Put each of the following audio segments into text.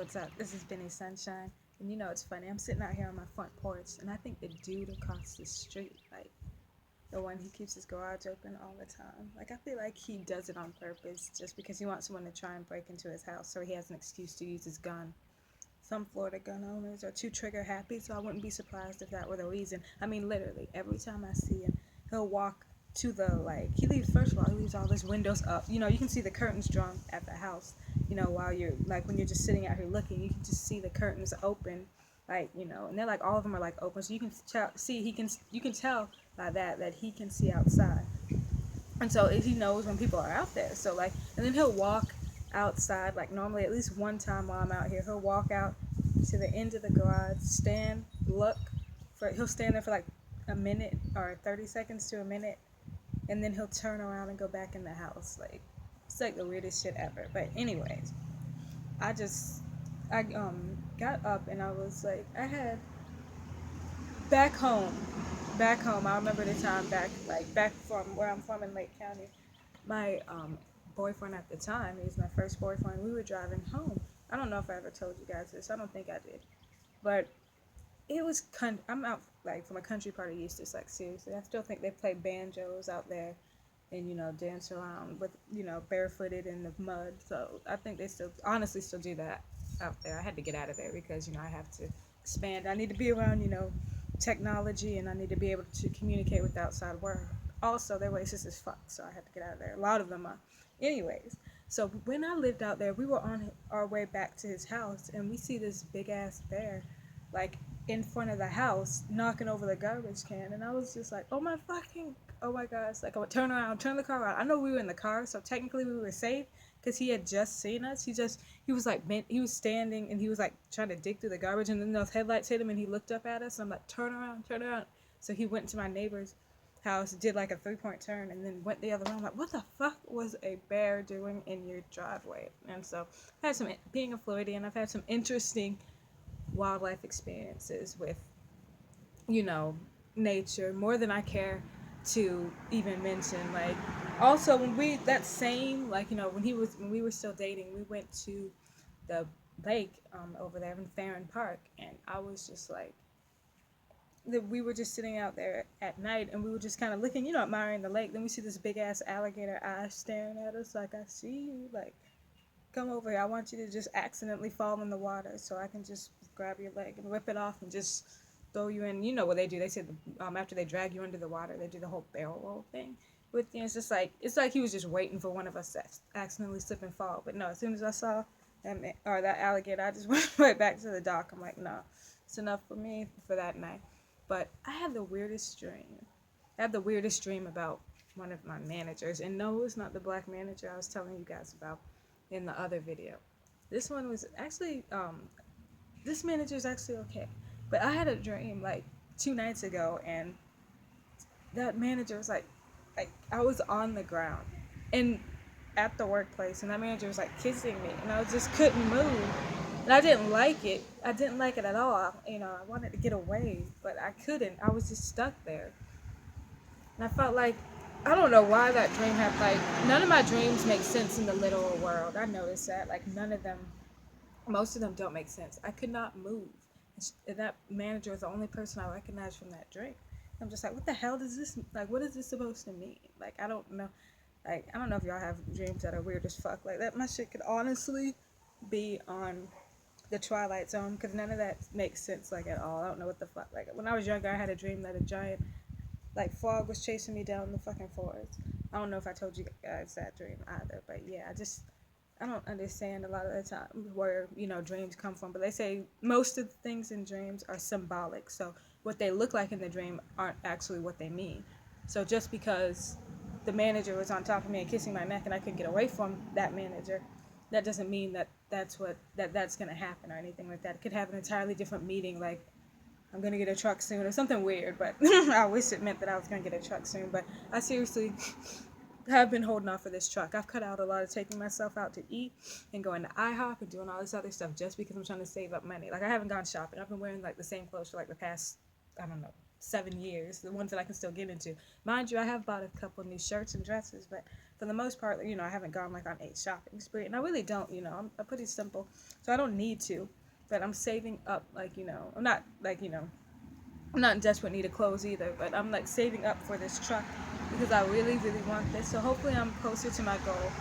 what's up? This is Benny Sunshine. And you know, it's funny. I'm sitting out here on my front porch, and I think the dude across the street, like the one who keeps his garage open all the time, like I feel like he does it on purpose just because he wants someone to try and break into his house so he has an excuse to use his gun. Some Florida gun owners are too trigger happy, so I wouldn't be surprised if that were the reason. I mean, literally, every time I see him, he'll walk to the, like, he leaves, first of all, he leaves all his windows up. You know, you can see the curtains drawn at the house, you know, while you're, like, when you're just sitting out here looking, you can just see the curtains open, like, you know, and they're like, all of them are, like, open, so you can see, you can tell by that he can see outside. And so he knows when people are out there. So like, and then he'll walk outside. Like normally, at least one time while I'm out here, he'll walk out to the end of the garage, stand, look for. He'll stand there for like a minute or 30 seconds to a minute, and then he'll turn around and go back in the house. Like it's like the weirdest shit ever. But anyways, I just I got up and I was like I had back home I remember the time back from where I'm from in Lake County. My boyfriend at the time, he was my first boyfriend. We were driving home. I don't know if I ever told you guys this. I don't think I did. But it was I'm out like from a country part of Eustis, like seriously. I still think they play banjos out there and you know dance around with you know barefooted in the mud. So I think they still honestly still do that out there. I had to get out of there because you know I have to expand. I need to be around you know technology and I need to be able to communicate with the outside world. Also, they're racist as fuck, so I had to get out of there. A lot of them are. Anyways, so when I lived out there, we were on our way back to his house and we see this big ass bear like in front of the house knocking over the garbage can and I was just like oh my gosh, like I would turn the car around. I know we were in the car, so technically we were safe because he had just seen us. He was like bent, he was standing and he was like trying to dig through the garbage and then those headlights hit him and he looked up at us and I'm like turn around. So he went to my neighbor's house, did like a 3-point turn and then went the other way. I'm like, what the fuck was a bear doing in your driveway? And so I had some, being a Floridian, I've had some interesting wildlife experiences with, you know, nature more than I care to even mention. Like, also when like, you know, when we were still dating, we went to the lake over there in Farron Park, and I was just like, we were just sitting out there at night, and we were just kind of looking, you know, admiring the lake. Then we see this big ass alligator eye staring at us, like, I see you, like, come over here. I want you to just accidentally fall in the water so I can just grab your leg and rip it off and just throw you in. You know what they do? They say after they drag you into the water, they do the whole barrel roll thing. With you, it's like he was just waiting for one of us to accidentally slip and fall. But no, as soon as I saw that alligator, I just went right back to the dock. I'm like, no, it's enough for me for that night. But I had the weirdest dream. I had the weirdest dream about one of my managers, and no, it's not the black manager I was telling you guys about in the other video. This one was actually, this manager is actually okay. But I had a dream like 2 nights ago, and that manager was like I was on the ground, and at the workplace, and that manager was like kissing me, and I just couldn't move, and I didn't like it. I didn't like it at all. You know, I wanted to get away, but I couldn't. I was just stuck there. And I felt like, I don't know why that dream had, like, none of my dreams make sense in the literal world. I noticed that. Like, none of them, most of them don't make sense. I could not move. And that manager was the only person I recognized from that dream. I'm just like, what the hell does this, like, what is this supposed to mean? Like, I don't know. Like, I don't know if y'all have dreams that are weird as fuck. Like, that, my shit could honestly be on the Twilight Zone, because none of that makes sense, like, at all. I don't know what the fuck. Like, when I was younger, I had a dream that a giant like frog was chasing me down the fucking forest. I don't know if I told you guys that dream either, but yeah, I don't understand a lot of the time where, you know, dreams come from. But they say most of the things in dreams are symbolic. So what they look like in the dream aren't actually what they mean. So just because the manager was on top of me and kissing my neck and I couldn't get away from that manager, that doesn't mean that that's gonna happen or anything like that. It could have an entirely different meaning, like I'm gonna get a truck soon or something weird, but I wish it meant that I was gonna get a truck soon. But I seriously have been holding off for this truck. I've cut out a lot of taking myself out to eat and going to IHOP and doing all this other stuff just because I'm trying to save up money. Like, I haven't gone shopping. I've been wearing like the same clothes for like the past, I don't know, 7 years, the ones that I can still get into. Mind you, I have bought a couple new shirts and dresses, but for the most part, I haven't gone like on a shopping spree, and I really don't. I'm pretty simple, so I don't need to. But I'm saving up, like I'm not like I'm not in desperate need of clothes either, but I'm like saving up for this truck because I really, really want this. So hopefully I'm closer to my goal.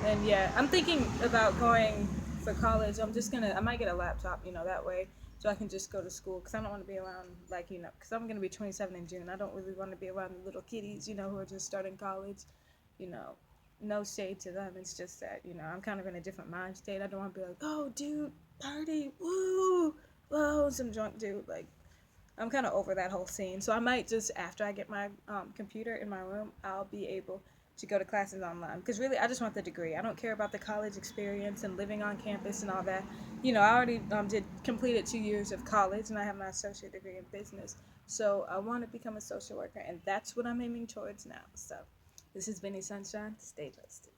And yeah, I'm thinking about going for college. I might get a laptop, that way, so I can just go to school because I don't want to be around, like, because I'm going to be 27 in June. I don't really want to be around the little kiddies, who are just starting college, you know. No shade to them. It's just that, I'm kind of in a different mind state. I don't want to be like, oh, dude, party, woo, whoa, some drunk dude. Like, I'm kind of over that whole scene. So I might just, after I get my computer in my room, I'll be able to go to classes online. Because really, I just want the degree. I don't care about the college experience and living on campus and all that. I already did completed 2 years of college, and I have my associate degree in business. So I want to become a social worker, and that's what I'm aiming towards now. So this has been a Sunshine. Stay toasted.